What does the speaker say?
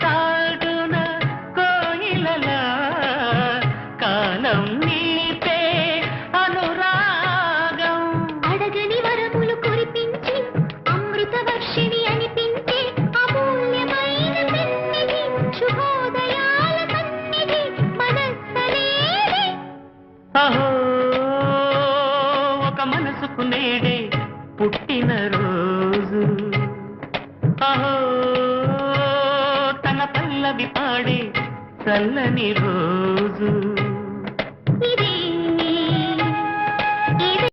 చాటున కోయిలలా కాలం నీపే అనురాగం అడగని వరములు కురిపించి అమృత వర్షిణి అనిపించే అమూల్యమైన సన్నిధి శుభోదయాల సన్నిధి మనస్సనేది అహో ఒక మనసుకు నేడే పుట్టిన రోజు అహో తన పల్లవి పాడే చల్లని రోజు